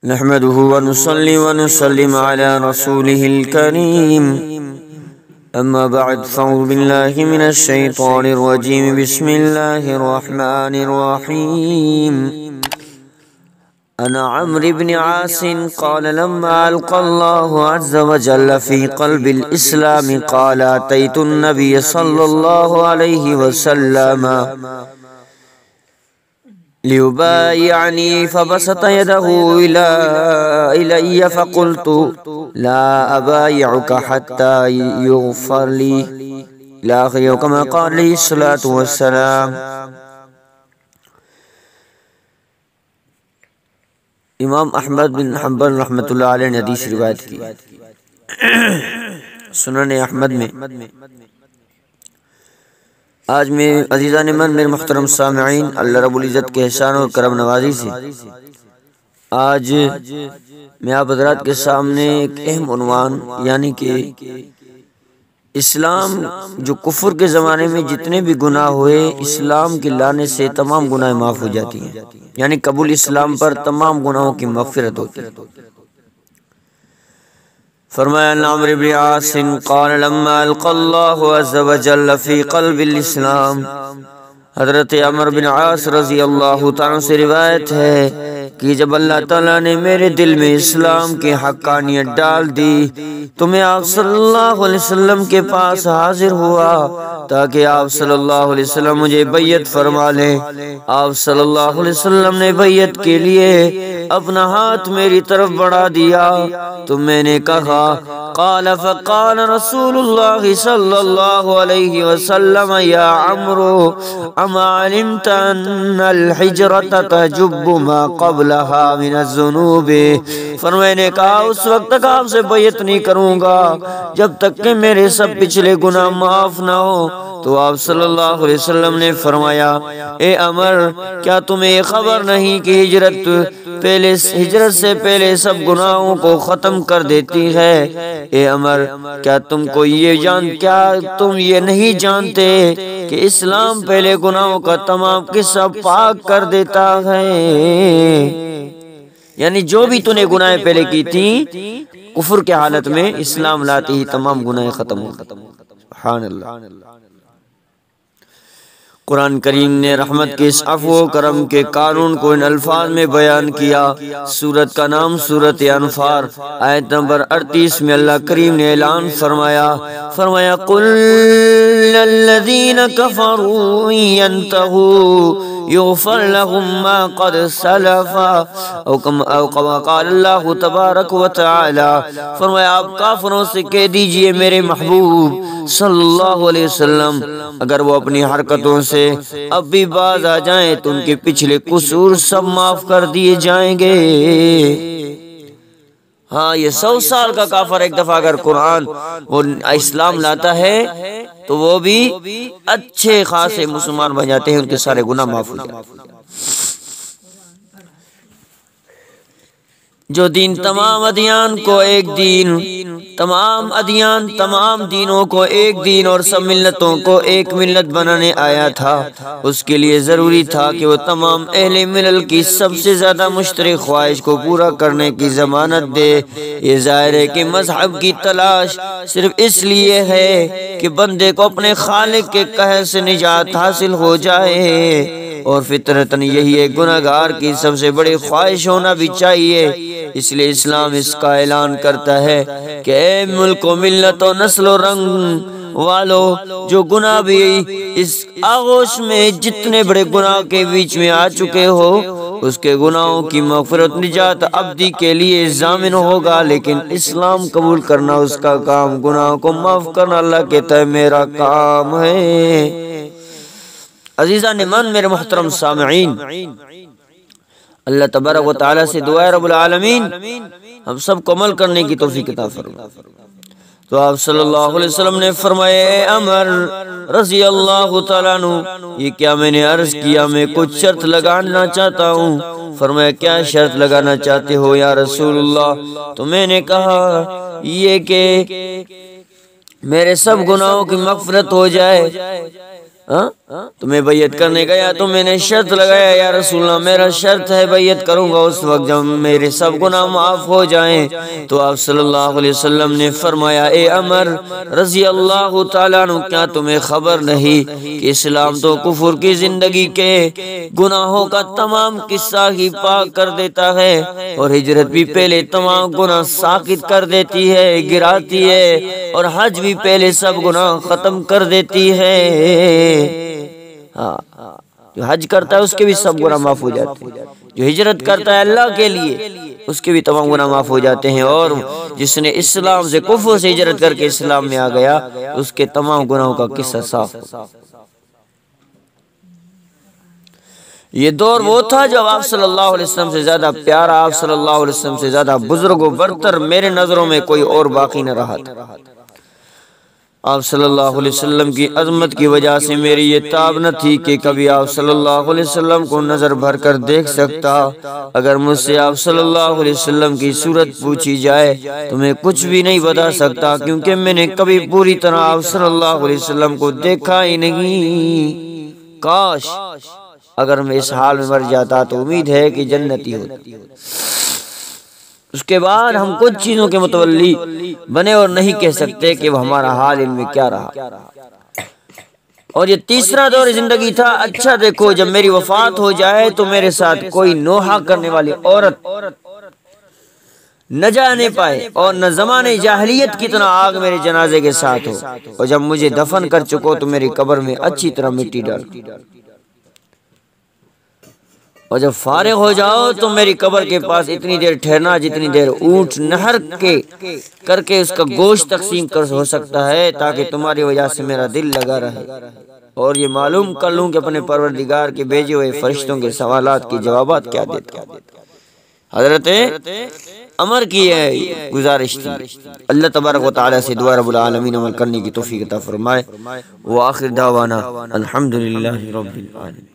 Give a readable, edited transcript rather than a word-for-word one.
نحمده ونصلي ونسلم على رسوله الكريم أما بعد فأعوذ بالله من الشيطان الرجيم بسم الله الرحمن الرحيم أنا عمرو بن عاص قال لما ألقى الله عز وجل في قلب الإسلام قال أتيت النبي صلى الله عليه وسلم ليبايعني فبسط يده إلي فقلت لا أبايعك حتى يغفر لي إلى آخره كما قال عليه الصلاة والسلام۔ امام احمد بن حنبل رحمۃ اللہ علیہ نے حدیث روایت کی سنن احمد میں۔ آج میں عزیزان من میرے محترم سامعین، اللہ رب العزت کے احسان اور کرم نوازی سے آج میں آپ حضرات کے سامنے ایک اہم عنوان یعنی کہ اسلام جو کفر کے زمانے میں جتنے بھی گناہ ہوئے اسلام کے لانے سے تمام گناہ معاف ہو جاتی ہیں، یعنی قبول اسلام پر تمام گناہوں کی مغفرت ہوتی ہے۔ فرمایا عمرو بن عاص قال لما القى الله عز وجل في قلب الاسلام، حضرت عمرو بن عاص رضی اللہ تعالیٰ سے روایت ہے کہ جب اللہ تعالیٰ نے میرے دل میں اسلام کی حقانیت ڈال دی تو میں آپ صلی اللہ علیہ وسلم کے پاس حاضر ہوا تاکہ آپ صلی اللہ علیہ وسلم مجھے بیعت فرما لیں۔ آپ صلی اللہ علیہ وسلم نے بیعت کے لیے اپنا ہاتھ میری طرف بڑھا دیا تو میں نے کہا قال فقال رسول اللہ صلی اللہ علیہ وسلم یا عمرو اما علمت ان الحجرۃ تجب ما قبلها من الذنوب، فرمایا نے کہا اس وقت تک آپ سے بیعت نہیں کروں گا جب تک کہ میرے سب پچھلے گناہ معاف نہ ہو۔ تو آپ صلی اللہ علیہ وسلم نے فرمایا اے عمر کیا تمہیں خبر نہیں کہ ہجرت سے پہلے سب گناہوں کو ختم کر دیتی ہے؟ اے عمر کیا تم یہ نہیں جانتے کہ اسلام پہلے گناہوں کا تمام قصہ پاک کر دیتا ہے؟ یعنی جو بھی تو نے گناہیں پہلے کی تھی کفر کے حالت میں اسلام لاتے ہی تمام گناہیں ختم ہو۔ سبحان اللہ۔ قرآن کریم نے رحمت کے اس عفو و کرم کے قانون کو ان الفاظ میں بیان کیا۔ سورت کا نام سورت انفال، آیت نمبر 38 میں اللہ کریم نے اعلان فرمایا قل للذین کفروا ینتہوا یغفر لهم ما قد سلف او کما قال اللہ تبارک و تعالی، فرمایا آپ کافروں سے کہہ دیجئے میرے محبوب صلی اللہ علیہ وسلم اگر وہ اپنی حرکتوں سے اب بھی باز آ جائیں تو ان کے پچھلے قصور سب معاف کر دیے جائیں گے۔ ہاں یہ 100 سال کا کافر ایک دفعہ اگر قرآن وہ اسلام لاتا ہے تو وہ بھی اچھے خاصے مسلمان بن جاتے ہیں، ان کے سارے گناہ معاف ہو جاتے ہیں۔ جو دین تمام ادیان کو ایک دین، تمام دینوں کو ایک دین اور سب ملتوں کو ایک ملت بنانے آیا تھا، اس کے لیے ضروری تھا کہ وہ تمام اہل ملل کی سب سے زیادہ مشترک خواہش کو پورا کرنے کی ضمانت دے۔ یہ ظاہر ہے کہ مذہب کی تلاش صرف اس لیے ہے کہ بندے کو اپنے خالق کے قہر سے نجات حاصل ہو جائے، اور فطرتاً یہی ایک گناہگار کی سب سے بڑی خواہش ہونا بھی چاہیے۔ اس لیے اسلام اس کا اعلان کرتا ہے کہ اے ملک و ملت و نسل و رنگ والو، جو گناہ بھی اس آغوش میں جتنے بڑے گناہ کے بیچ میں آ چکے ہو اس کے گناہوں کی مغفرت نجات عبدی کے لیے ضامن ہوگا، لیکن اسلام قبول کرنا اس کا کام، گناہوں کو معاف کرنا اللہ کہتا ہے میرا کام ہے۔ عزیزان من میرے محترم سامعین، اللہ تبارک و تعالیٰ سے دعا ہے رب العالمین ہم سب کو عمل کرنے کی توفیق عطا فرمائے۔ تو آپ صلی اللہ علیہ وسلم نے فرمایا اے عمر رضی اللہ تعالیٰ عنہ یہ کیا میں نے عرض کیا میں کچھ شرط لگانا چاہتا ہوں؟ فرمایا کیا شرط لگانا چاہتے ہو یا رسول اللہ؟ تو میں نے کہا یہ کہ میرے سب گناہوں کی مغفرت ہو جائے، تمہیں بیعت کرنے کا، یا تو میں نے شرط لگایا یا رسول اللہ میرا شرط ہے بیعت کروں گا اس وقت جب میرے سب گناہ معاف ہو جائیں۔ تو آپ صلی اللہ علیہ وسلم نے فرمایا اے عمر رضی اللہ تعالیٰ عنہ، کیا تمہیں خبر نہیں کہ اسلام تو کفر کی زندگی کے گناہوں کا تمام قصہ ہی پاک کر دیتا ہے، اور ہجرت بھی پہلے تمام گناہ ساقط کر دیتی ہے، گراتی ہے، اور حج بھی پہلے سب گناہ ختم کر دیتی ہے۔ جو حج کرتا ہے اس کے بھی سب گناہ معاف ہو جاتے ہیں، جو ہجرت کرتا ہے اللہ کے لیے اس کے بھی تمام گناہ معاف ہو جاتے ہیں، اور جس نے اسلام سے کفر سے ہجرت کر کے اسلام میں آ گیا اس کے تمام گناہوں کا قصہ صاف ہو۔ یہ دور وہ تھا جب آپ صلی اللہ علیہ وسلم سے زیادہ پیارا، آپ صلی اللہ علیہ وسلم سے زیادہ بزرگ و برتر میرے نظروں میں کوئی اور باقی نہ رہا تھا۔ آپ صلی اللہ علیہ وسلم کی عظمت کی وجہ سے میری یہ تاب نہ تھی کہ کبھی آپ صلی اللہ علیہ وسلم کو نظر بھر کر دیکھ سکتا۔ اگر مجھ سے آپ صلی اللہ علیہ وسلم کی صورت پوچھی جائے تو میں کچھ بھی نہیں بتا سکتا، کیونکہ میں نے کبھی پوری طرح آپ صلی اللہ علیہ وسلم کو دیکھا ہی نہیں۔ کاش اگر میں اس حال میں مر جاتا تو امید ہے کہ جنتی ہوتی۔ اس کے بعد ہم کچھ چیزوں کے متولی بنے اور نہیں کہہ سکتے کہ وہ ہمارا حال ان میں کیا رہا۔ اور یہ تیسرا دور زندگی تھا۔ اچھا دیکھو، جب میری وفات ہو جائے تو میرے ساتھ کوئی نوحہ کرنے والی عورت نہ جانے پائے، اور نہ زمانے جاہلیت کی طرح آگ میرے جنازے کے ساتھ ہو، اور جب مجھے دفن کر چکو تو میری قبر میں اچھی طرح مٹی ڈال، اور جب فارغ ہو جاؤ تو میری قبر کے پاس اتنی دیر ٹھہرنا جتنی دیر اونٹ نہر کر کے اس کا گوشت تقسیم ہو سکتا ہے، تاکہ تمہاری وجہ سے میرا دل لگا رہے، اور یہ معلوم کر لوں کہ اپنے پروردگار کے بھیجے ہوئے فرشتوں کے سوالات کے جوابات کیا دیتے ہیں۔ حضرت عمر کی گزارش تھی۔ اللہ تبارک و تعالی سے دعا رب العالمین عمل کرنے کی توفیق عطا فرمائے۔ وآخر دعوانا الحمدللہ رب العالمین۔